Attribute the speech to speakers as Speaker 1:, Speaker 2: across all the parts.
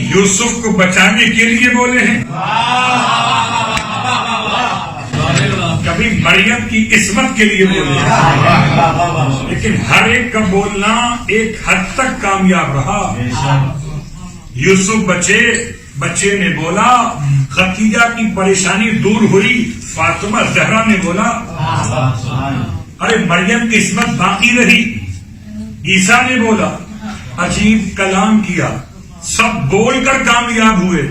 Speaker 1: یوسف کو بچانے کے لیے بولے ہیں، کبھی مریم کی عصمت کے لیے بولے ہیں، لیکن ہر ایک کا بولنا ایک حد تک کامیاب رہا۔ یوسف بچے نے بولا، خدیجہ کی پریشانی دور ہوئی، فاطمہ زہرا نے بولا، ارے مریم کی عصمت باقی رہی، عیسیٰ نے بولا، عجیب کلام کیا، سب بول کر کامیاب ہوئے۔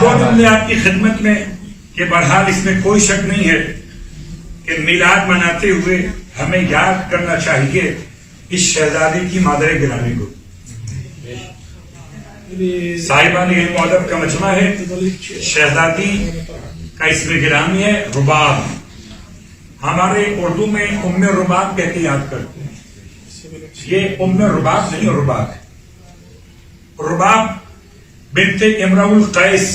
Speaker 1: دو جملے آپ کی خدمت میں کہ بہرحال اس میں کوئی شک نہیں ہے کہ میلاد مناتے ہوئے ہمیں یاد کرنا چاہیے اس شہزادی کی مادر گرامی کو۔ صاحبان علم و ادب کا مجمع ہے، شہزادی کا اسم گرامی ہے رباب، ہمارے اردو میں ام رباب کہہ کے یاد کرتے ہیں، یہ ام رباب نہیں رباب ہے۔ رباب بنت امرؤ القیس،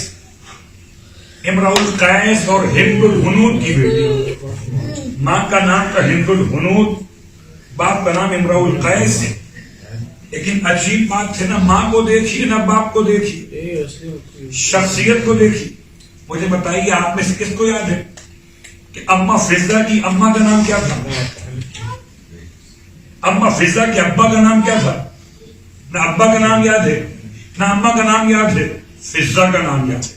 Speaker 1: امرؤ القیس اور ہند الہنود کی بیٹی، ماں کا نام تھا ہند الہنود، باپ کا نام امرؤ القیس ہے، لیکن عجیب بات ہے، نہ ماں کو دیکھی نہ باپ کو دیکھی، شخصیت کو دیکھی۔ مجھے بتائیے آپ میں سے کس کو یاد ہے کہ اما فضہ کی اما کا نام کیا تھا؟ اما فضہ کے ابا کا نام کیا تھا؟ نہ ابا کا نام یاد ہے نہ اما کا نام یاد ہے، فضہ کا نام یاد ہے۔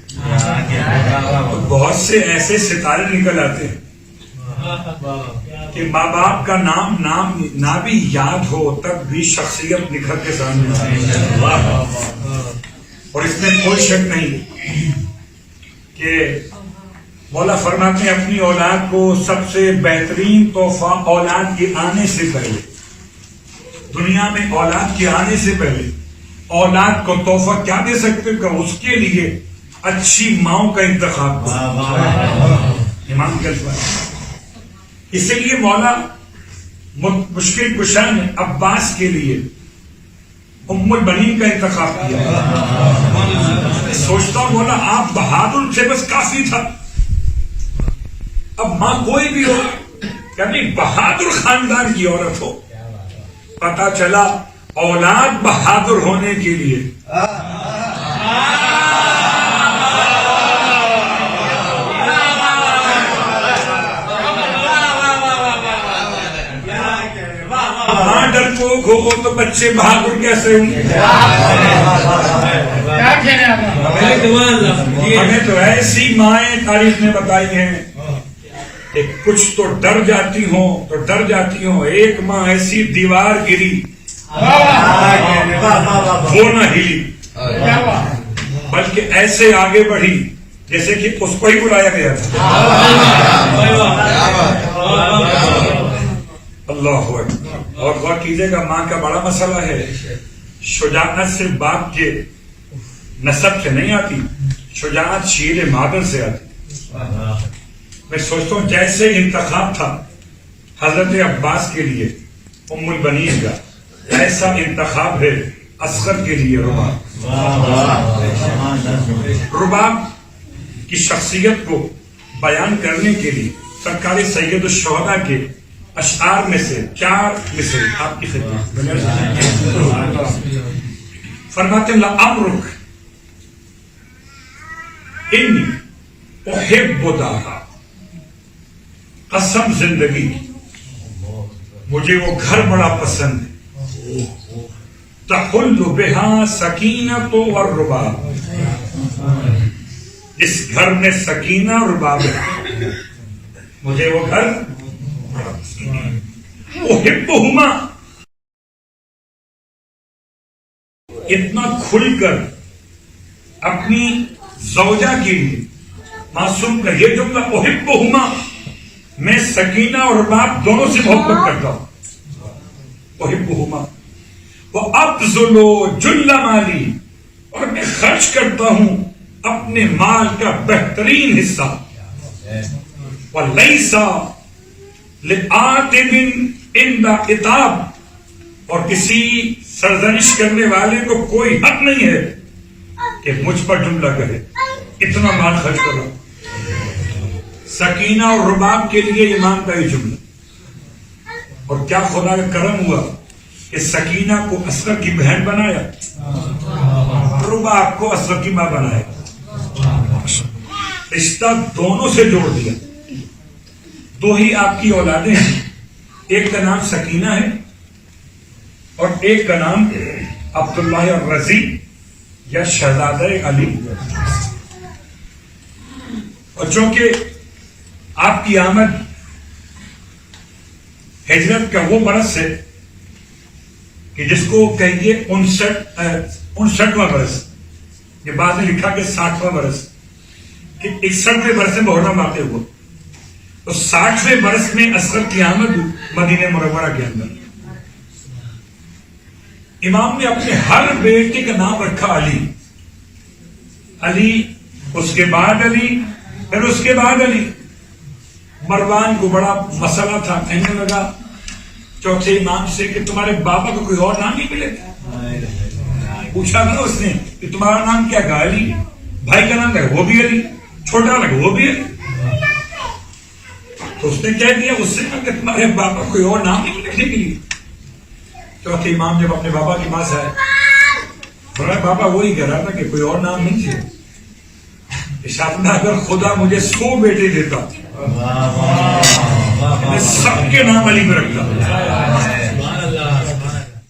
Speaker 1: بہت سے ایسے ستارے نکل آتے ہیں کہ ماں باپ کا نام نہ بھی یاد ہو تب بھی شخصیت نکھر کے سامنے آتی ہے، اور اس میں کوئی شک نہیں کہ مولا فرماتے ہیں اپنی اولاد کو سب سے بہترین تحفہ اولاد کے آنے سے پہلے، دنیا میں اولاد کے آنے سے پہلے اولاد کو تحفہ کیا دے سکتے کہ اس کے لیے اچھی ماؤں کا انتخاب امام کے الفاظ۔ اسی لیے مولا مشکل کشا نے عباس کے لیے ام البنین کا انتخاب کیا۔ سوچتا ہوں مولا آپ بہادر تھے، بس کافی تھا، اب ماں کوئی بھی ہو، یعنی بہادر خاندان کی عورت ہو۔ پتا چلا اولاد بہادر ہونے کے لیے ماں ڈرپوک ہو تو بچے بہادر کیسے ہوں گے؟ ہمیں تو ایسی مائیں تاریخ میں بتائی ہیں کہ کچھ تو ڈر جاتی ہوں، ایک ماں ایسی دیوار گری وہ نہ ہلی، بلکہ ایسے آگے بڑھی جیسے کہ اس کو ہی بلایا گیا تھا۔ اللہ اکبر۔ اور غور کیجیے گا، ماں کا بڑا مسئلہ ہے، شجاعت سے باپ کے نسب سے نہیں آتی، شجاعت شیر مادر سے آتی۔ میں سوچتا ہوں جیسے انتخاب تھا حضرت عباس کے لیے ام البنین کا، ایسا انتخاب ہے اصغر کے لیے رباب۔ رباب کی شخصیت کو بیان کرنے کے لیے سرکار سید الشہداء کے اشعار میں سے 4 مصرع آپ کی خدمت میں فرماتے ہیں، لعمرک انی احب دارا، قسم زندگی مجھے وہ گھر بڑا پسند ہے، تحل بہا سکینۃ والرباب، اس گھر میں سکینہ اور رباب ہے، مجھے وہ گھر بڑا پسند ہے۔ احبہما، اتنا کھل کر اپنی زوجہ کے لیے معصوم کا یہ جملہ، احبہما، میں سکینہ اور رباب دونوں سے محبت کرتا ہوں، احبہما، وابذل جل مالی، اور میں خرچ کرتا ہوں اپنے مال کا بہترین حصہ، ولیس لعاتب عند عتاب، اور کسی سرزنش کرنے والے کو کوئی حق نہیں ہے کہ مجھ پر جملہ کہے اتنا مال خرچ کرو۔ سکینہ اور رباب کے لیے امام کا یہ جملہ، اور کیا خدا کا کرم ہوا کہ سکینہ کو اصغر کی بہن بنایا، ربا کو اصغر کی ماں بنایا، رشتہ دونوں سے جوڑ دیا. دو ہی آپ کی اولادیں ہیں، ایک کا نام سکینہ ہے اور ایک کا نام عبداللہ اور رضی یا شہزادہ علی. اور چونکہ آپ کی آمد ہجرت کا وہ برس ہے کہ جس کو کہیے 59واں برس، یہ بعد میں لکھا کہ 60واں برس، کہ 61ویں برس میں محرم واقع ہوا، تو 60ویں برس میں اصغر کی آمد مدینہ منورہ کے اندر. امام نے اپنے ہر بیٹے کا نام رکھا علی. علی، اس کے بعد علی، پھر اس کے بعد علی. مروان کو بڑا مسئلہ تھا، کہنے لگا چوتھے امام سے کہ تمہارے بابا کو کوئی اور نام نہیں ملے. پوچھا تھا اس نے کہ تمہارا نام کیا کہا؟ علی. بھائی کا نام لگا وہ بھی علی، چھوٹا لگا وہ بھی علی. تو اس نے کہہ دیا اس سے کہ تمہارے بابا کوئی اور نام نہیں لکھنے کے لیے. چوتھے امام جب اپنے بابا کے پاس آئے، بڑا بابا وہی کہہ رہا تھا کہ کوئی اور نام نہیں تھے. ارشاد میں اگر خدا مجھے 100 بیٹے دیتا میں سب کے نام علی میں رکھتا.